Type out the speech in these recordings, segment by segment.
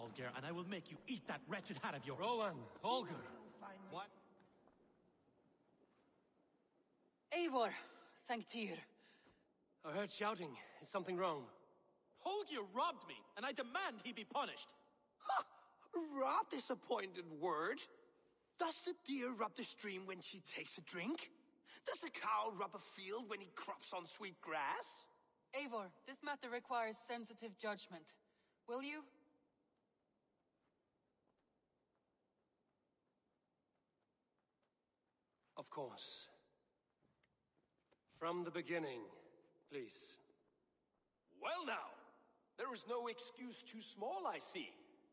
Holger, and I will make you eat that wretched hat of yours. Rowan, Holger. What? Eivor, thank Tyr. I heard shouting. Is something wrong? Holger robbed me, and I demand he be punished. Ha! Robbed is a pointed word. Does the deer rub the stream when she takes a drink? Does a cow rub a field when he crops on sweet grass? Eivor, this matter requires sensitive judgment. Will you? Of course. From the beginning, please. Well now, there is no excuse too small, I see.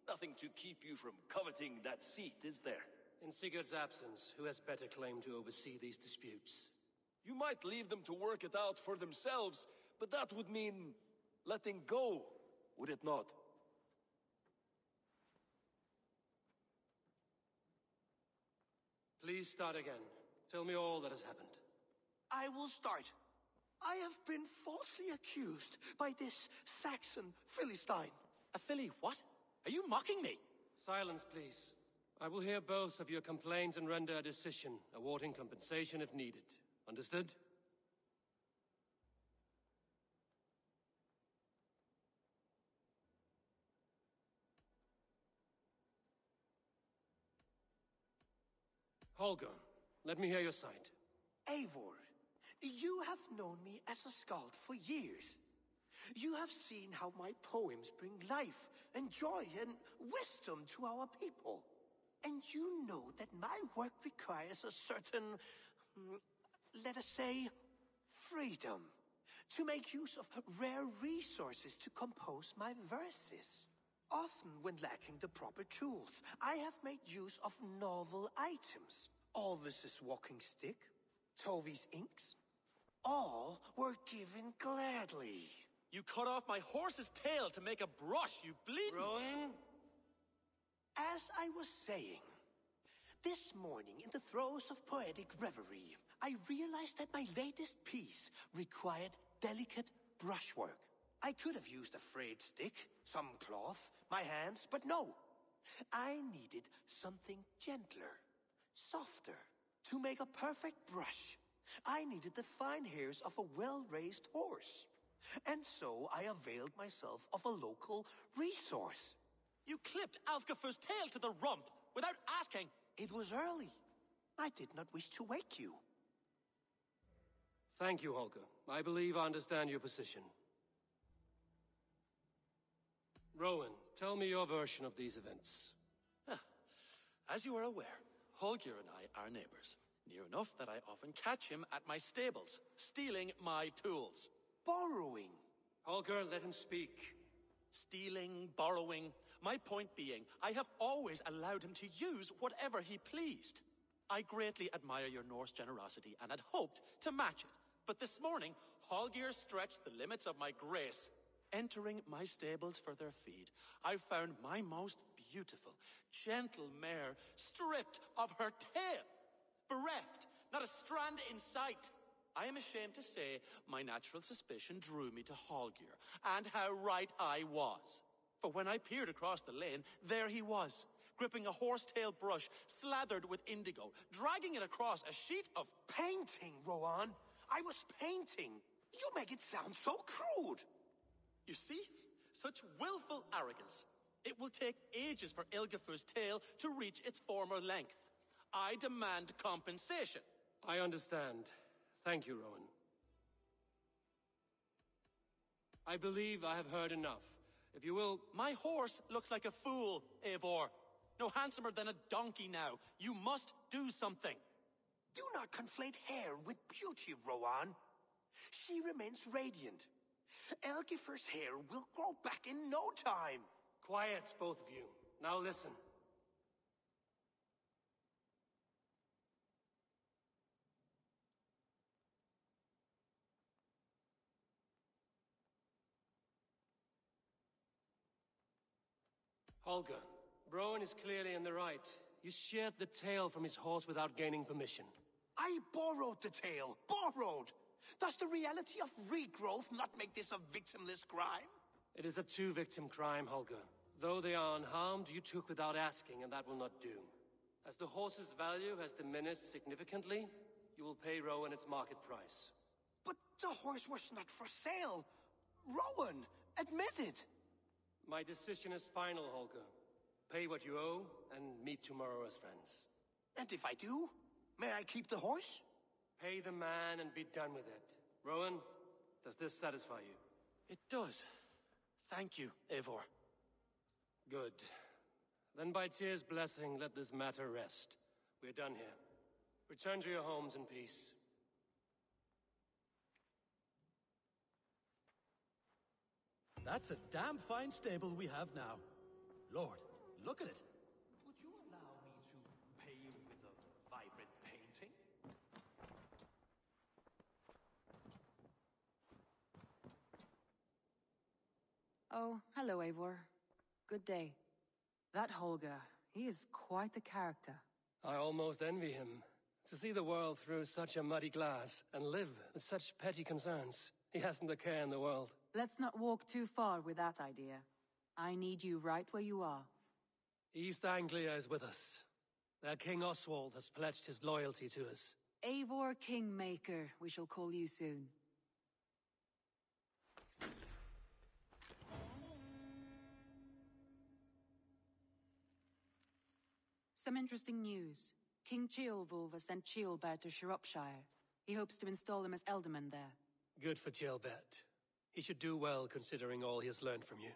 Nothing to keep you from coveting that seat, is there? In Sigurd's absence, who has better claim to oversee these disputes? You might leave them to work it out for themselves, but that would mean letting go, would it not? Please start again. Tell me all that has happened. I will start. I have been falsely accused by this Saxon Philistine. A filly what? Are you mocking me? Silence, please. I will hear both of your complaints and render a decision, awarding compensation if needed. Understood? Holger, let me hear your side. Eivor, you have known me as a skald for years. You have seen how my poems bring life and joy and wisdom to our people. And you know that my work requires a certain, let us say, freedom to make use of rare resources to compose my verses. Often when lacking the proper tools, I have made use of novel items. Alvis's walking stick, Tovi's inks, all were given gladly. You cut off my horse's tail to make a brush, you bleeding... Rowan? As I was saying, this morning in the throes of poetic reverie, I realized that my latest piece required delicate brushwork. I could have used a frayed stick, some cloth, my hands, but no. I needed something gentler, softer. To make a perfect brush, I needed the fine hairs of a well-raised horse. And so I availed myself of a local resource. You clipped Alfgafu's tail to the rump without asking. It was early. I did not wish to wake you. Thank you, Holger. I believe I understand your position. Rowan, tell me your version of these events. As you are aware, Holger and I are neighbors. Near enough that I often catch him at my stables, stealing my tools. Borrowing. Holger, let him speak. Stealing, borrowing. My point being, I have always allowed him to use whatever he pleased. I greatly admire your Norse generosity and had hoped to match it. But this morning, Holger stretched the limits of my grace. Entering my stables for their feed, I found my most beautiful, gentle mare stripped of her tail. Bereft, not a strand in sight. I am ashamed to say my natural suspicion drew me to Holger, and how right I was. For when I peered across the lane, there he was, gripping a horsetail brush slathered with indigo, dragging it across a sheet of painting, Rowan. I was painting. You make it sound so crude. You see? Such willful arrogance. It will take ages for Ilgafu's tail to reach its former length. I demand compensation. I understand. Thank you, Rowan. I believe I have heard enough. If you will... My horse looks like a fool, Eivor. No handsomer than a donkey now. You must do something. Do not conflate hair with beauty, Rowan. She remains radiant. Elgifer's hair will grow back in no time. Quiet, both of you. Now listen. Holger, Rowan is clearly in the right. You sheared the tail from his horse without gaining permission. I borrowed the tail. Borrowed! Does the reality of regrowth not make this a victimless crime? It is a two-victim crime, Holger. Though they are unharmed, you took without asking, and that will not do. As the horse's value has diminished significantly, you will pay Rowan its market price. But the horse was not for sale. Rowan, admit it. My decision is final, Holger. Pay what you owe, and meet tomorrow as friends. And if I do, may I keep the horse? Pay the man and be done with it. Rowan, does this satisfy you? It does. Thank you, Eivor. Good. Then by Tyr's blessing, let this matter rest. We're done here. Return to your homes in peace. That's a damn fine stable we have now. Lord, look at it. Would you allow me to pay you with a vibrant painting? Oh, hello, Eivor. Good day. That Holger, he is quite a character. I almost envy him. To see the world through such a muddy glass and live with such petty concerns. He hasn't a care in the world. Let's not walk too far with that idea. I need you right where you are. East Anglia is with us. Their King Oswald has pledged his loyalty to us. Eivor Kingmaker, we shall call you soon. Some interesting news. King Ceolwulf has sent Ceolbert to Shropshire. He hopes to install him as Ealdorman there. Good for Ceolbert. He should do well considering all he has learned from you.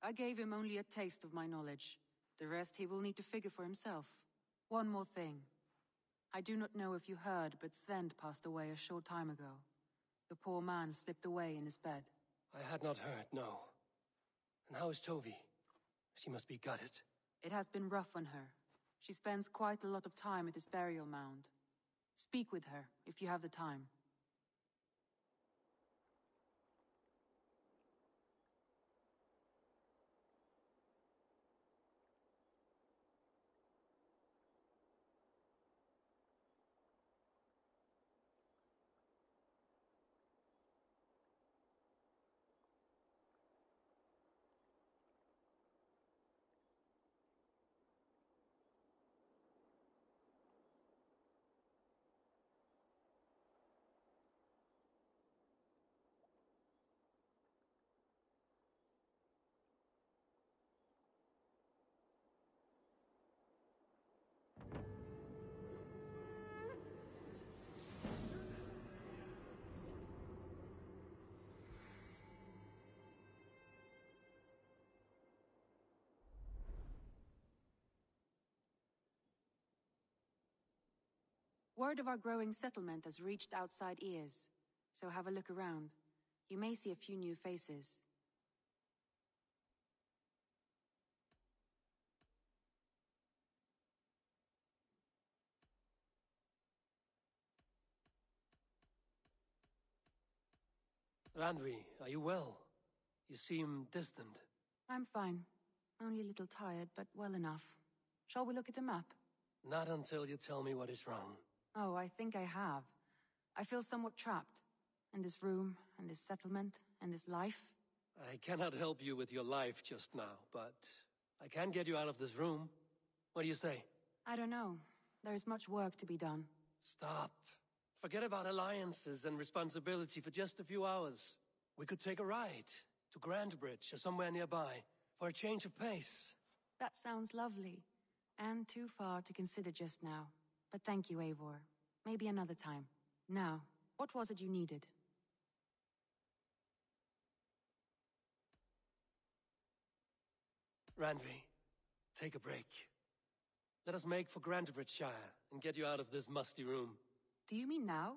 I gave him only a taste of my knowledge. The rest he will need to figure for himself. One more thing. I do not know if you heard, but Sven passed away a short time ago. The poor man slipped away in his bed. I had not heard, no. And how is Tovi? She must be gutted. It has been rough on her. She spends quite a lot of time at his burial mound. Speak with her, if you have the time. Word of our growing settlement has reached outside ears, so have a look around. You may see a few new faces. Randvi, are you well? You seem distant. I'm fine. Only a little tired, but well enough. Shall we look at the map? Not until you tell me what is wrong. Oh, I think I have. I feel somewhat trapped. In this room, and this settlement, and this life. I cannot help you with your life just now, but I can get you out of this room. What do you say? I don't know. There is much work to be done. Stop. Forget about alliances and responsibility for just a few hours. We could take a ride to Grandbridge or somewhere nearby for a change of pace. That sounds lovely. And too far to consider just now. But thank you, Eivor. Maybe another time. Now, what was it you needed? Randvi, take a break. Let us make for Grandbridgeshire and get you out of this musty room. Do you mean now?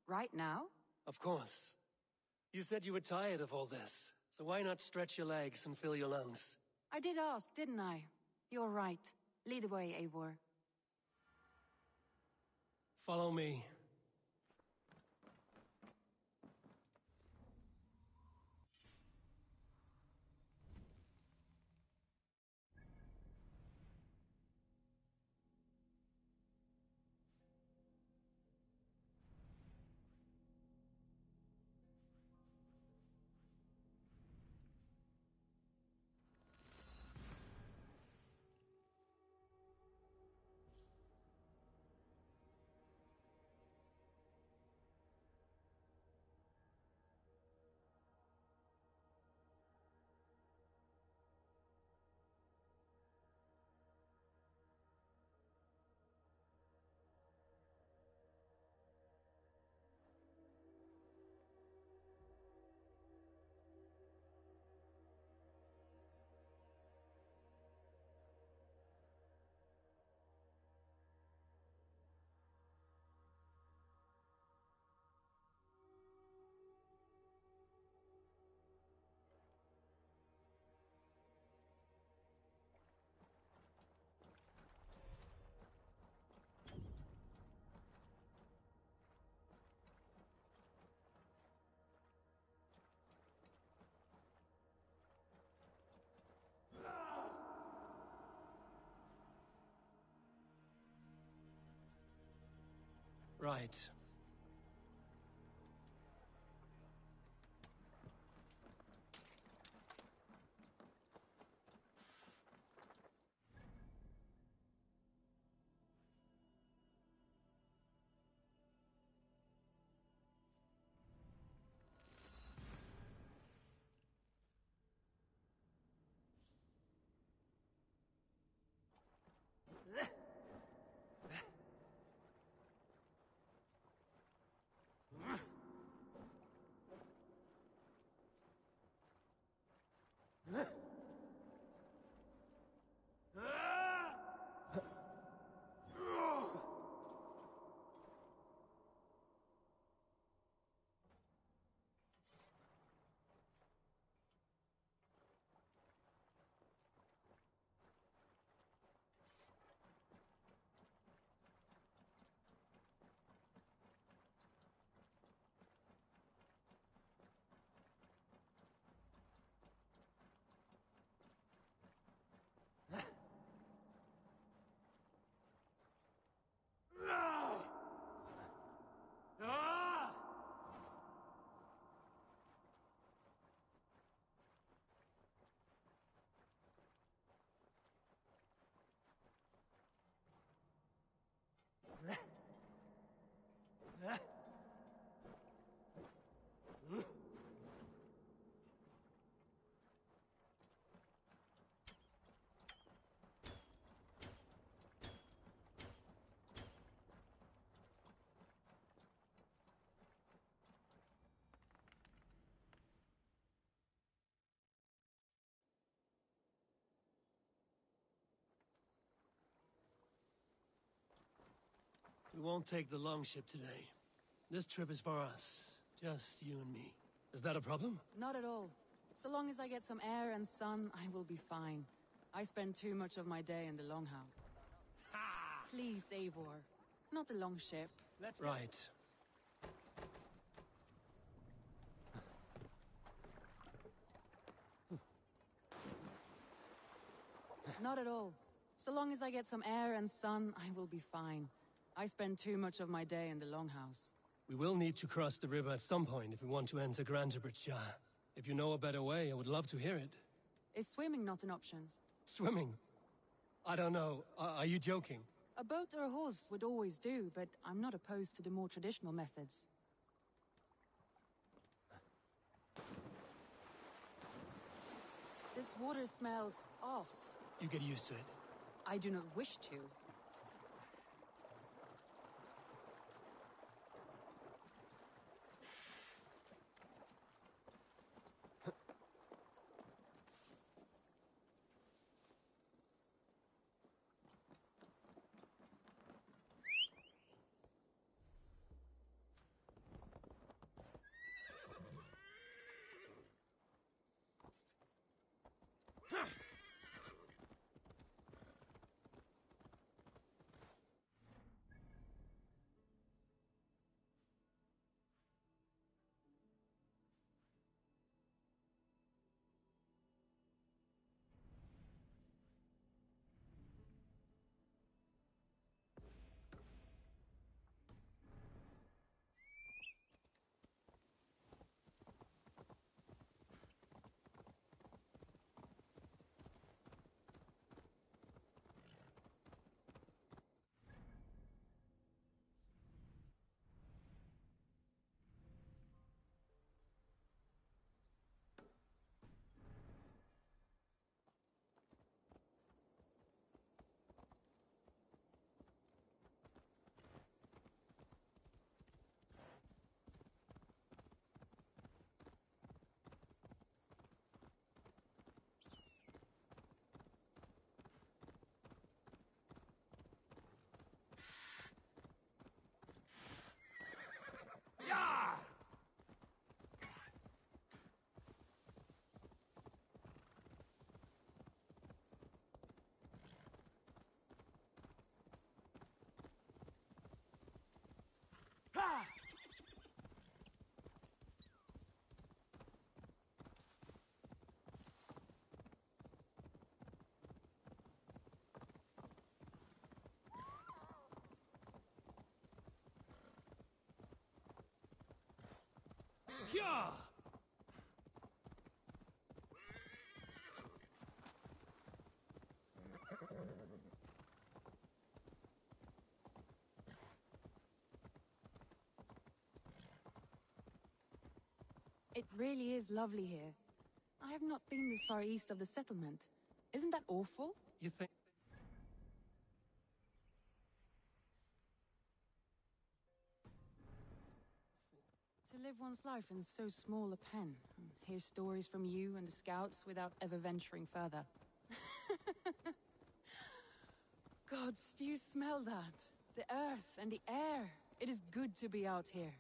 Right now? Of course. You said you were tired of all this, so why not stretch your legs and fill your lungs? I did ask, didn't I? You're right. Lead the way, Eivor. Follow me. Right. We won't take the long ship today. This trip is for us. Just you and me. Is that a problem? Not at all. So long as I get some air and sun, I will be fine. I spend too much of my day in the longhouse. Please, Eivor. Not the long ship. Let's right. Not at all. So long as I get some air and sun, I will be fine. I spend too much of my day in the longhouse. We will need to cross the river at some point if we want to enter Grantebridge. If you know a better way, I would love to hear it. Is swimming not an option? Swimming? I don't know. Are you joking? A boat or a horse would always do, but I'm not opposed to the more traditional methods. This water smells off. You get used to it. I do not wish to. Yeah! It really is lovely here. I have not been this far east of the settlement. Isn't that awful? You think... To live one's life in so small a pen, and hear stories from you and the scouts without ever venturing further. Gods, do you smell that? The earth and the air. It is good to be out here.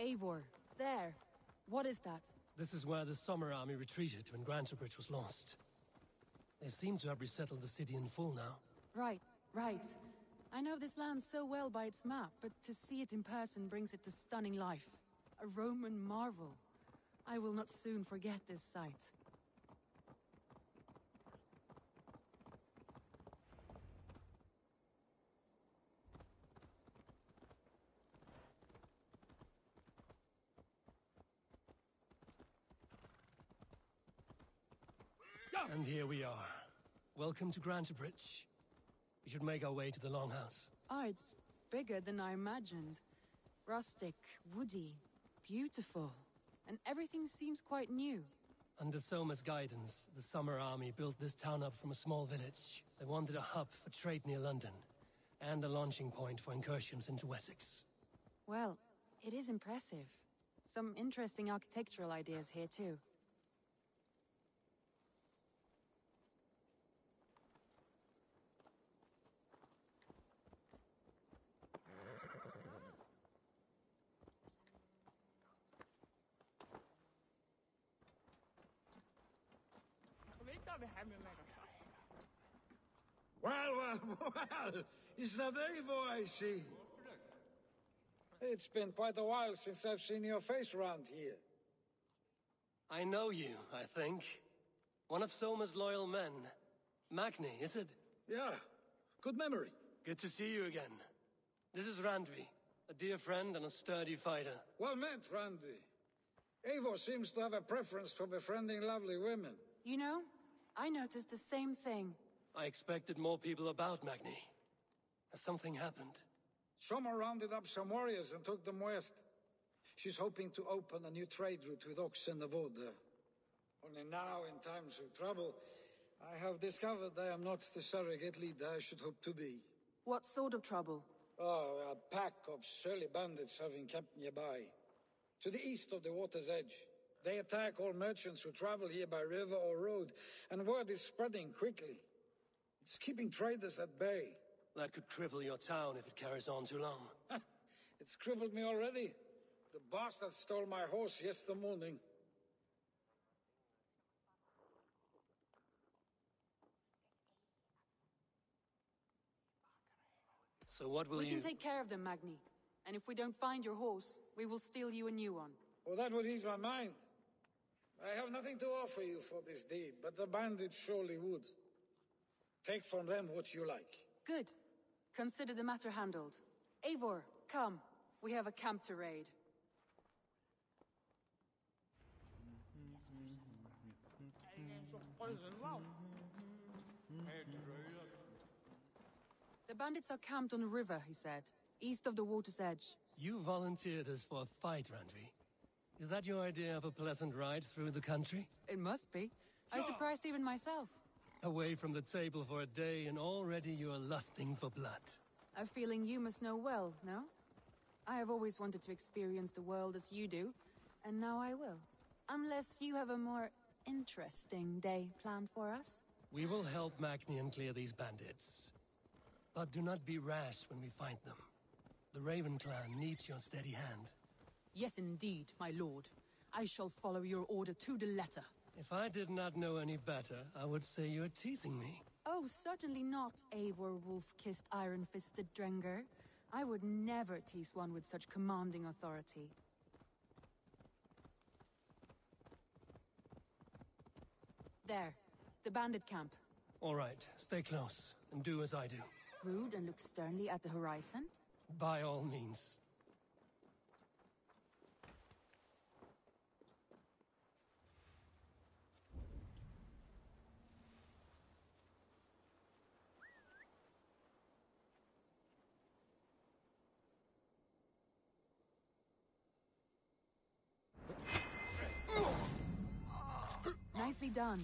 Eivor, there. What is that? This is where the Summer Army retreated when Grantebridge was lost. They seem to have resettled the city in full now. Right. I know this land so well by its map, but to see it in person brings it to stunning life. A Roman marvel. I will not soon forget this sight. And here we are. Welcome to Grantebridge. We should make our way to the Longhouse. Ah, it's bigger than I imagined. Rustic, woody, beautiful. And everything seems quite new. Under Soma's guidance, the Summer Army built this town up from a small village. They wanted a hub for trade near London, and a launching point for incursions into Wessex. Well, it is impressive. Some interesting architectural ideas here too. Well, is that Eivor I see? It's been quite a while since I've seen your face around here. I know you, I think. One of Soma's loyal men. Magni, is it? Yeah, good memory. Good to see you again. This is Randvi, a dear friend and a sturdy fighter. Well met, Randy. Eivor seems to have a preference for befriending lovely women. You know, I noticed the same thing. I expected more people about Magni. Has something happened? Soma rounded up some warriors and took them west. She's hoping to open a new trade route with oxen of wood. Only now, in times of trouble, I have discovered I am not the surrogate leader I should hope to be. What sort of trouble? Oh, a pack of surly bandits have encamped nearby. To the east of the water's edge. They attack all merchants who travel here by river or road, and word is spreading quickly. It's keeping traders at bay. That could cripple your town if it carries on too long. It's crippled me already. The bastard stole my horse yesterday morning. So what will We can take care of them, Magni. And if we don't find your horse, we will steal you a new one. Well, that would ease my mind. I have nothing to offer you for this deed, but the bandits surely would. Take from them what you like. Good. Consider the matter handled. Eivor, come. We have a camp to raid. The bandits are camped on the river, he said, east of the water's edge. You volunteered us for a fight, Randvi. Is that your idea of a pleasant ride through the country? It must be. I surprised even myself. Away from the table for a day and already you're lusting for blood. A feeling you must know well, no? I have always wanted to experience the world as you do, and now I will. Unless you have a more interesting day planned for us? We will help Magnian clear these bandits. But do not be rash when we find them. The Raven clan needs your steady hand. Yes, indeed, my lord. I shall follow your order to the letter. If I did not know any better, I would say you're teasing me. Oh, certainly not, Eivor wolf-kissed iron-fisted Drenger. I would never tease one with such commanding authority. There, the bandit camp. All right, stay close, and do as I do. Brood and look sternly at the horizon? By all means. Nicely done.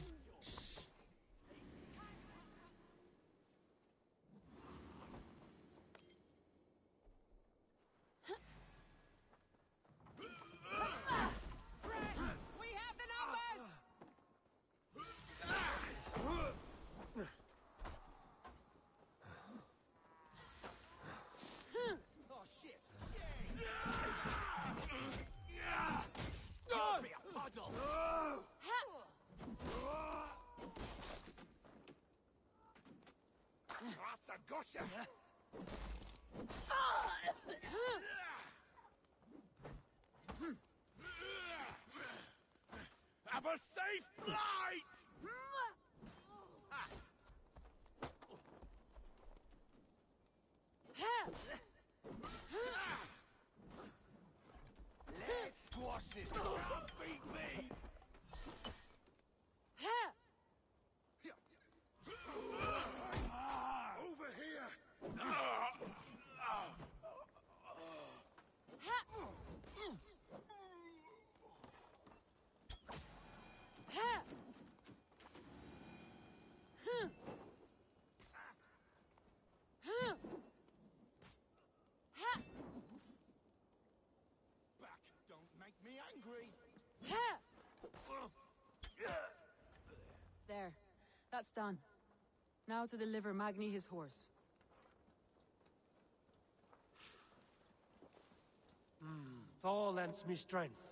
Gotcha! Have a safe flight! Let's squash this! Don't beat me! Over here! Back! Don't make me angry! There. That's done. Now to deliver Magni his horse. Thor lends me strength.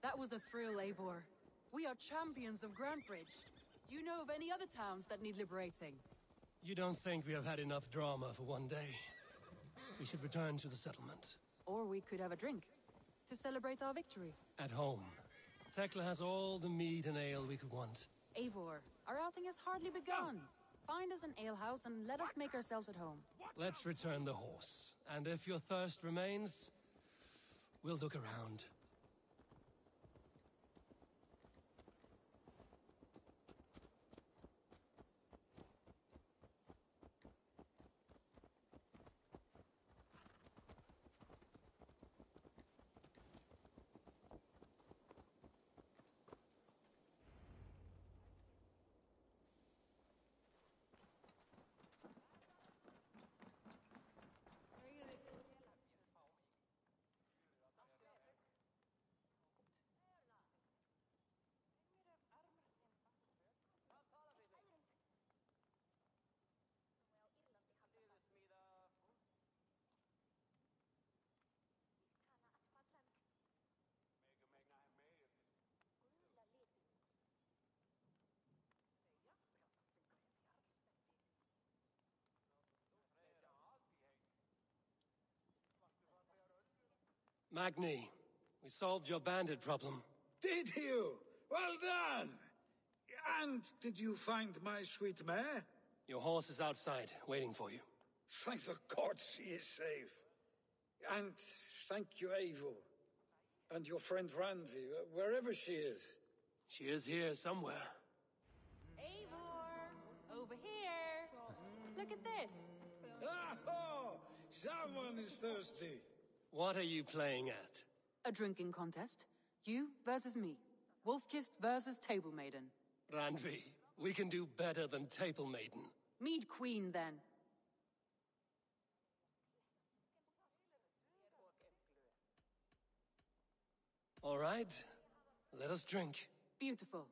That was a thrill, Eivor. We are champions of Grandbridge. Do you know of any other towns that need liberating? You don't think we have had enough drama for one day? We should return to the settlement. Or we could have a drink, to celebrate our victory. At home. Tekla has all the mead and ale we could want. Eivor, our outing has hardly begun. Find us an alehouse and let us make ourselves at home. Let's return the horse. And if your thirst remains, we'll look around. Magni, we solved your bandit problem. Did you? Well done! And did you find my sweet mare? Your horse is outside, waiting for you. Thank the gods she is safe. And thank you, Eivor. And your friend Randi, wherever she is. She is here somewhere. Eivor! Over here! Look at this! Oh! Someone is thirsty. What are you playing at? A drinking contest. You versus me. Wolf-kissed versus table maiden. Randvi, We can do better than Table Maiden. Mead Queen, then. All right, let us drink. Beautiful.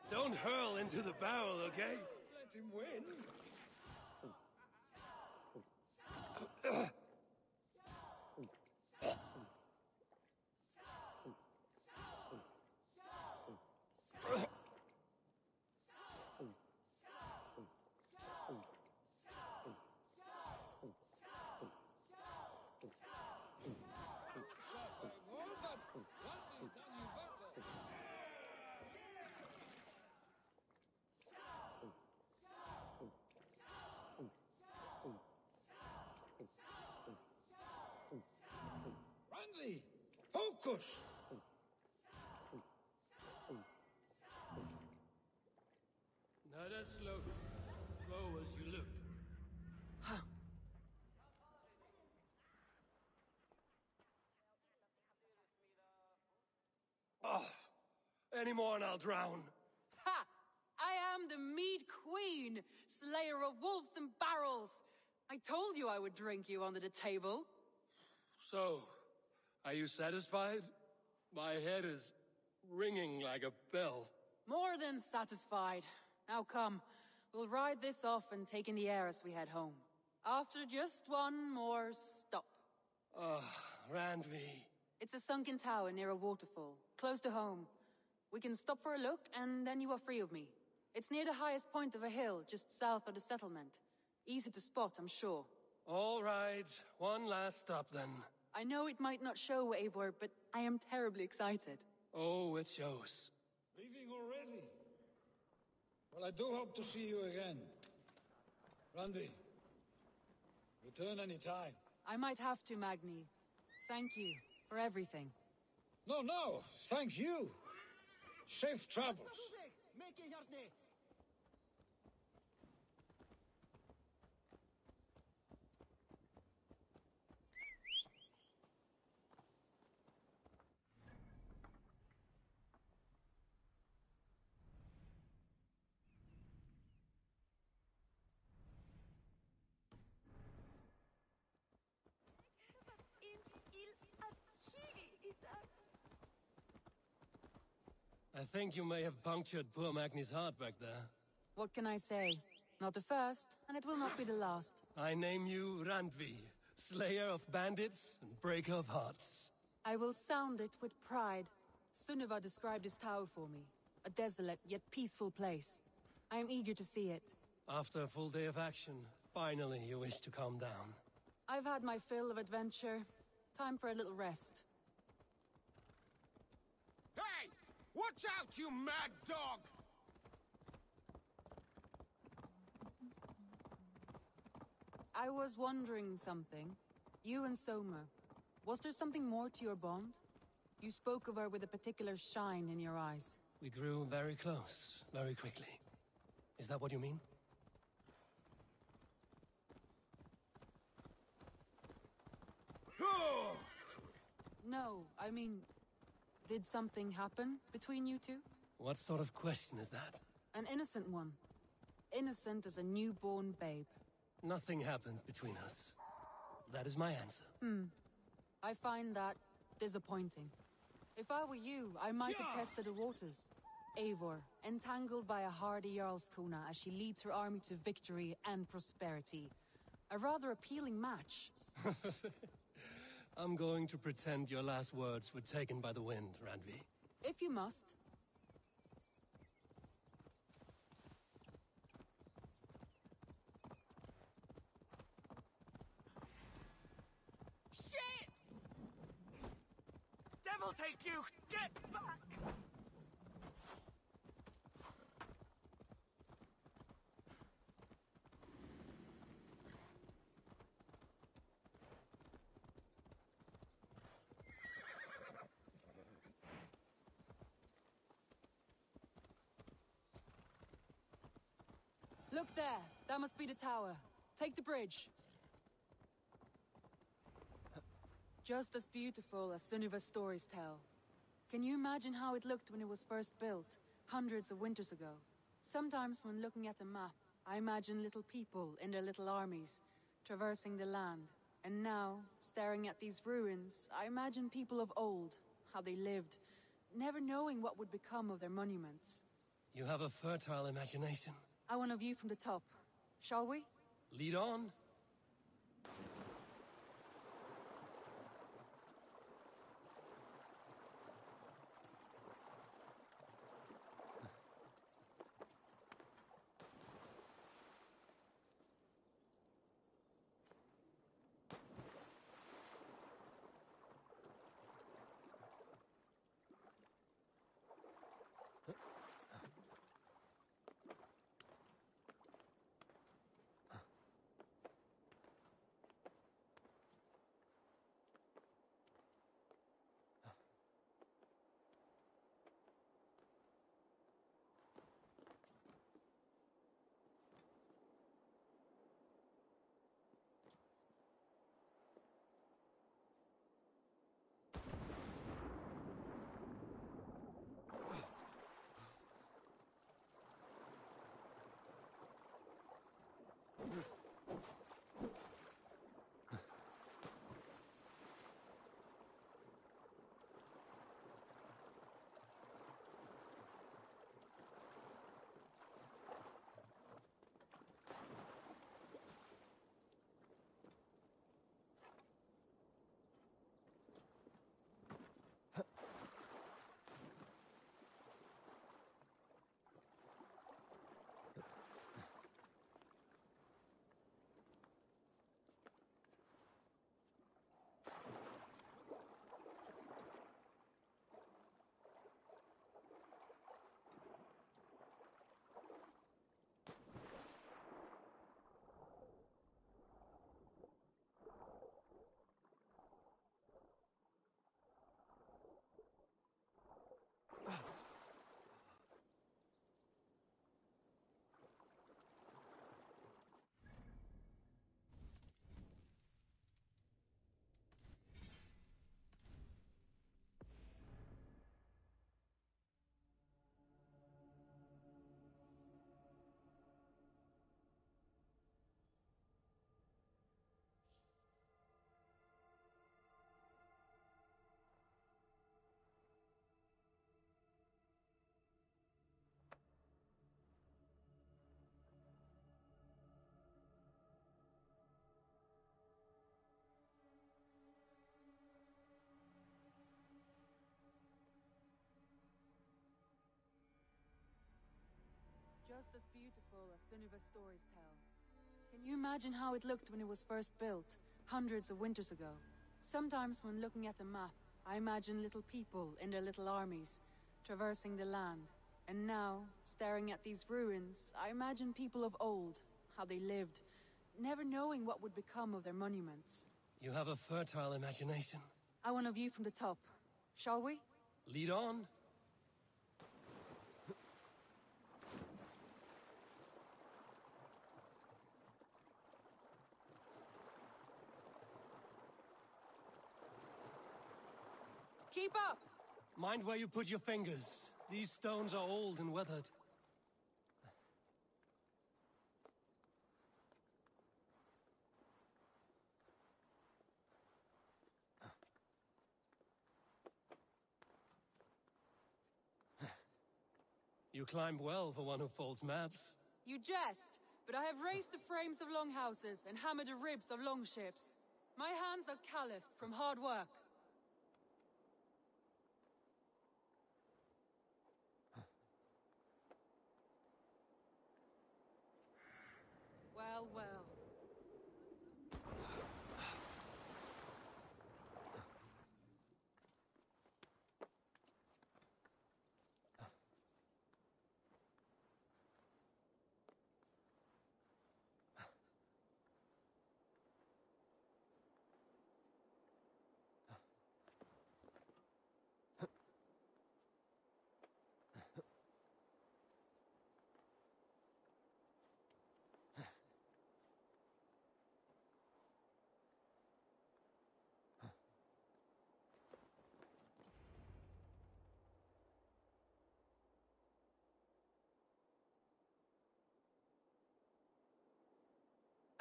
Don't hurl into the barrel, okay? Let him win. Randy, focus! Not as slow. Slow as you look. Oh, any more and I'll drown. Ha! I am the Mead Queen, slayer of wolves and barrels. I told you I would drink you under the table. So, are you satisfied? My head is ringing like a bell. More than satisfied. Now come, we'll ride this off and take in the air as we head home. After just one more stop. Randvi. It's a sunken tower near a waterfall, close to home. We can stop for a look, and then you are free of me. It's near the highest point of a hill, just south of the settlement. Easy to spot, I'm sure. All right, one last stop then. I know it might not show, Eivor, but I am terribly excited. Oh, it shows. Leaving already? Well, I do hope to see you again. Randy, return any time. I might have to, Magni. Thank you for everything. No, thank you. Safe travels. I think you may have punctured poor Magni's heart back there. What can I say? Not the first, and it will not be the last. I name you Randvi, slayer of bandits and breaker of hearts. I will sound it with pride. Sunniva described this tower for me. A desolate yet peaceful place. I am eager to see it. After a full day of action, finally you wish to calm down. I've had my fill of adventure. Time for a little rest. Hey! Watch out, you mad dog! I was wondering something. You and Soma. Was there something more to your bond? You spoke of her with a particular shine in your eyes. We grew very close, very quickly. Is that what you mean? No, I mean... Did something happen between you two? What sort of question is that? An innocent one. Innocent as a newborn babe. Nothing happened between us. That is my answer. I find that disappointing. If I were you, I might have tested the waters. Eivor, entangled by a hardy Jarlskona as she leads her army to victory and prosperity. A rather appealing match. I'm going to pretend your last words were taken by the wind, Randvi. If you must. Shit! Devil take you! Get back! Look there. That must be the tower. Take the bridge. Just as beautiful as Sunniva's stories tell. Can you imagine how it looked when it was first built, hundreds of winters ago? Sometimes when looking at a map, I imagine little people in their little armies, traversing the land. And now, staring at these ruins, I imagine people of old, how they lived, never knowing what would become of their monuments. You have a fertile imagination. I want a view from the top. Shall we? Lead on. Just as beautiful as Sunniva's stories tell. Can you imagine how it looked when it was first built, hundreds of winters ago? Sometimes when looking at a map, I imagine little people in their little armies, traversing the land. And now, staring at these ruins, I imagine people of old, how they lived, never knowing what would become of their monuments. You have a fertile imagination. I want a view from the top. Shall we? Lead on. Keep up! Mind where you put your fingers. These stones are old and weathered. You climb well for one who folds maps. You jest, but I have raised the frames of longhouses and hammered the ribs of longships. My hands are calloused from hard work. Well, well.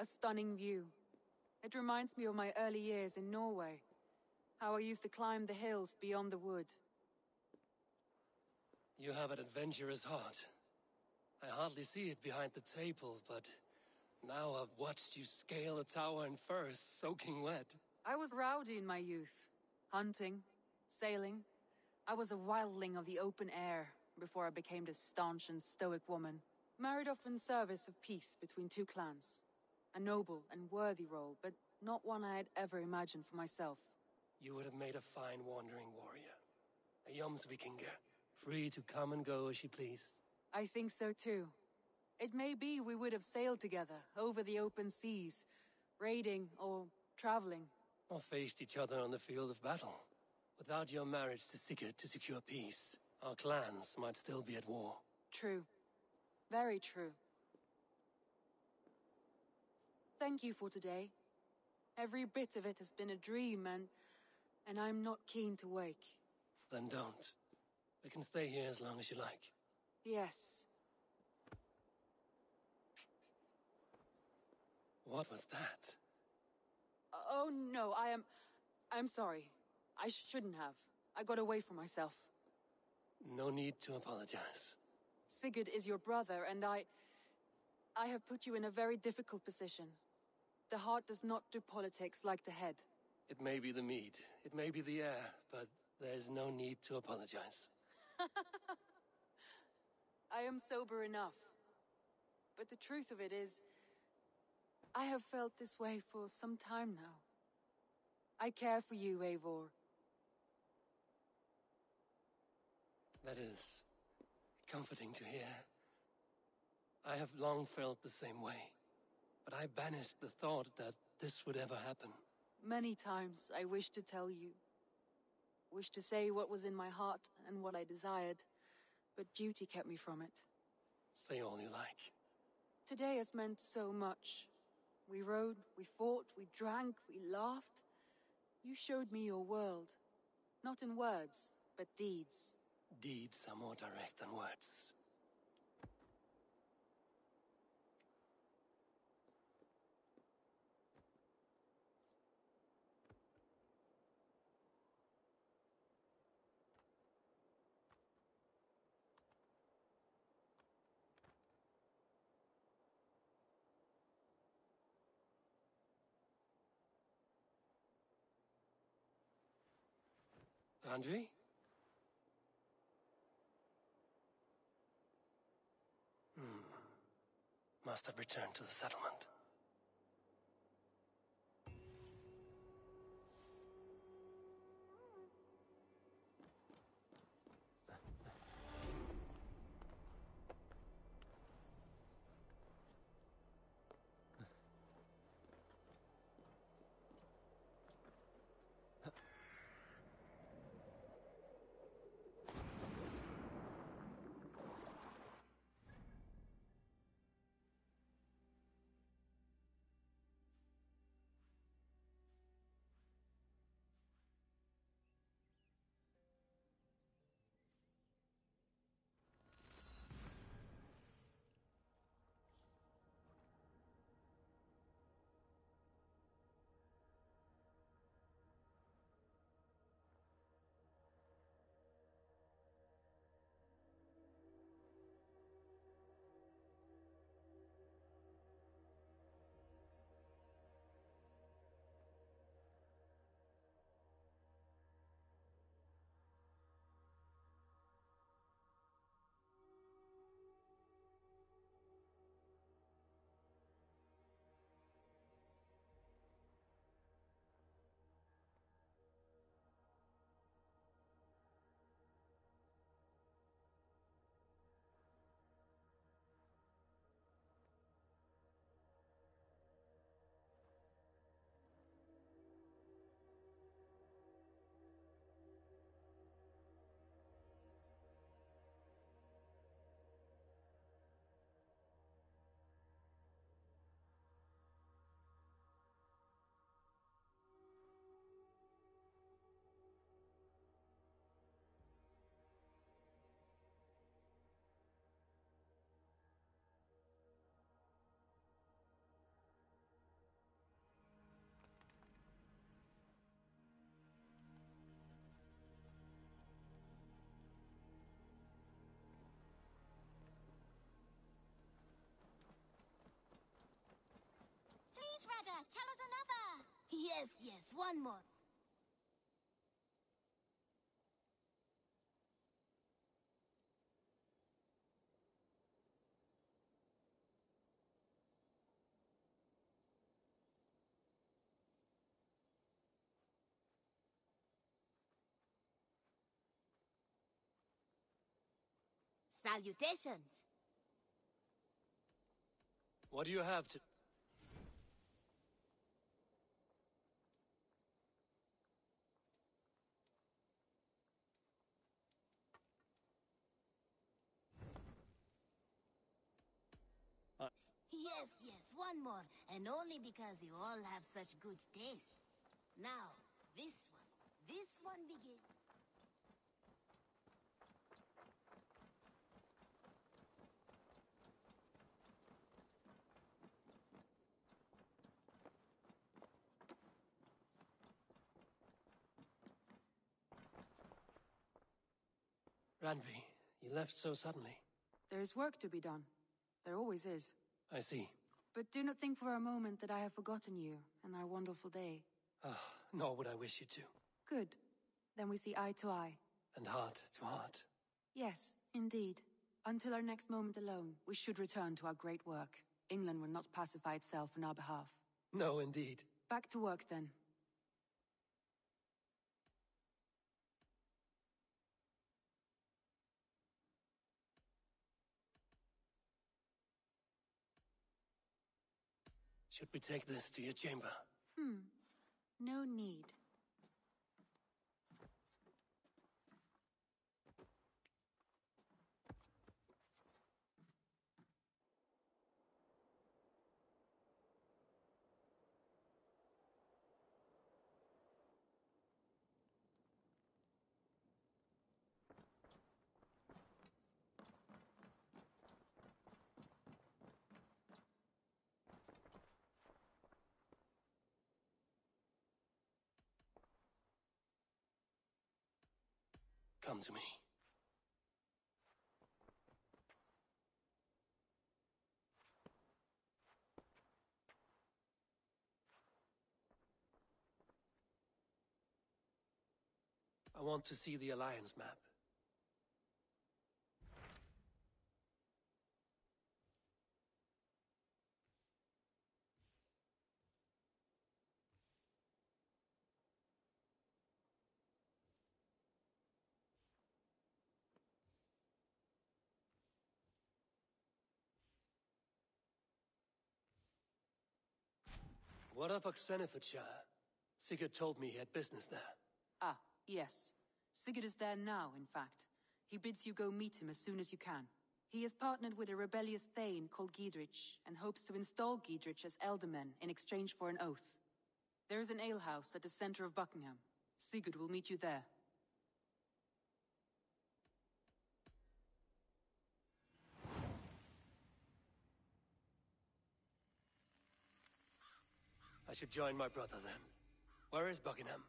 a stunning view. It reminds me of my early years in Norway, how I used to climb the hills beyond the wood. You have an adventurous heart. I hardly see it behind the table, but now I've watched you scale a tower in furs, soaking wet. I was rowdy in my youth. Hunting, sailing. I was a wildling of the open air before I became this staunch and stoic woman. Married off in service of peace between two clans. A noble and worthy role, but not one I had ever imagined for myself. You would have made a fine wandering warrior. A Jomsvikinger, free to come and go as she pleased. I think so too. It may be we would have sailed together over the open seas, raiding or traveling. Or faced each other on the field of battle. Without your marriage to Sigurd to secure peace, our clans might still be at war. True. Very true. Thank you for today. Every bit of it has been a dream, and I'm not keen to wake. Then don't. We can stay here as long as you like. Yes. What was that? Oh no, I'm sorry. I shouldn't have. I got away from myself. No need to apologize. Sigurd is your brother, and I have put you in a very difficult position. The heart does not do politics like the head. It may be the meat, it may be the air, but there's no need to apologize. I am sober enough. But the truth of it is, I have felt this way for some time now. I care for you, Eivor. That is comforting to hear. I have long felt the same way, but I banished the thought that this would ever happen. Many times I wished to tell you. Wished to say what was in my heart and what I desired, but duty kept me from it. Say all you like. Today has meant so much. We rode, we fought, we drank, we laughed. You showed me your world. Not in words, but deeds. Deeds are more direct than words. Andri? Must have returned to the settlement. Yes, one more. Salutations. What do you have to... Yes, one more. And only because you all have such good taste. Now, this one begins. Ranvi, you left so suddenly. There is work to be done. There always is. I see. But do not think for a moment that I have forgotten you and our wonderful day. Nor would I wish you to. Good. Then we see eye to eye. And heart to heart. Yes, indeed. Until our next moment alone, we should return to our great work. England will not pacify itself on our behalf. No, indeed. Back to work, then. Should we take this to your chamber? No need. Come to me. I want to see the Alliance map. What of Oxenfordshire? Sigurd told me he had business there. Ah, yes. Sigurd is there now, in fact. He bids you go meet him as soon as you can. He has partnered with a rebellious thane called Giedrich, and hopes to install Giedrich as elderman in exchange for an oath. There is an alehouse at the center of Buckingham. Sigurd will meet you there. I should join my brother then. Where is Buckingham?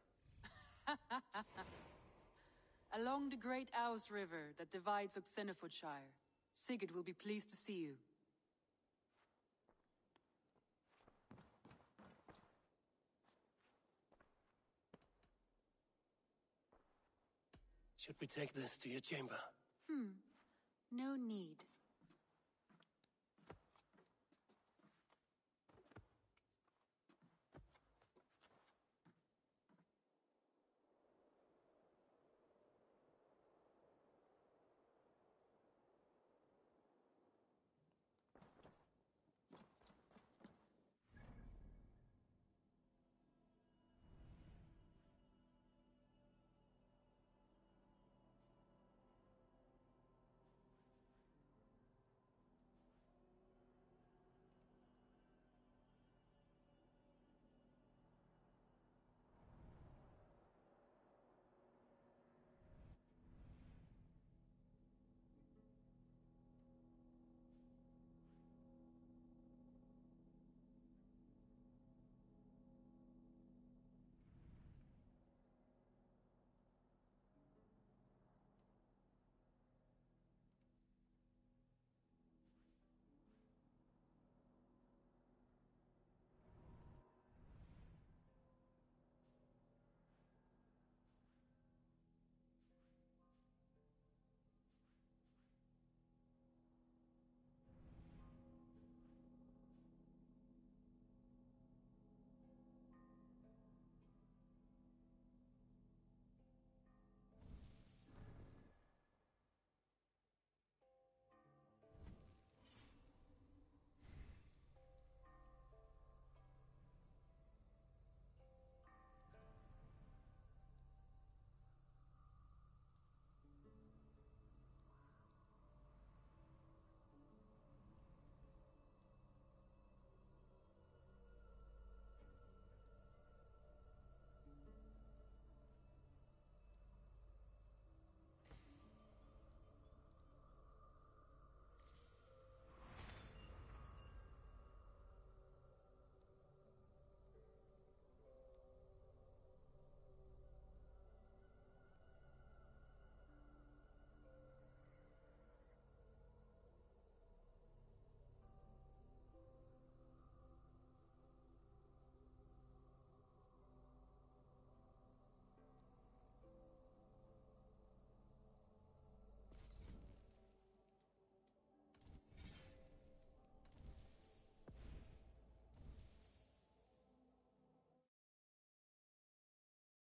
Along the great Ouse River that divides Oxenfordshire. Sigurd will be pleased to see you. Should we take this to your chamber? No need.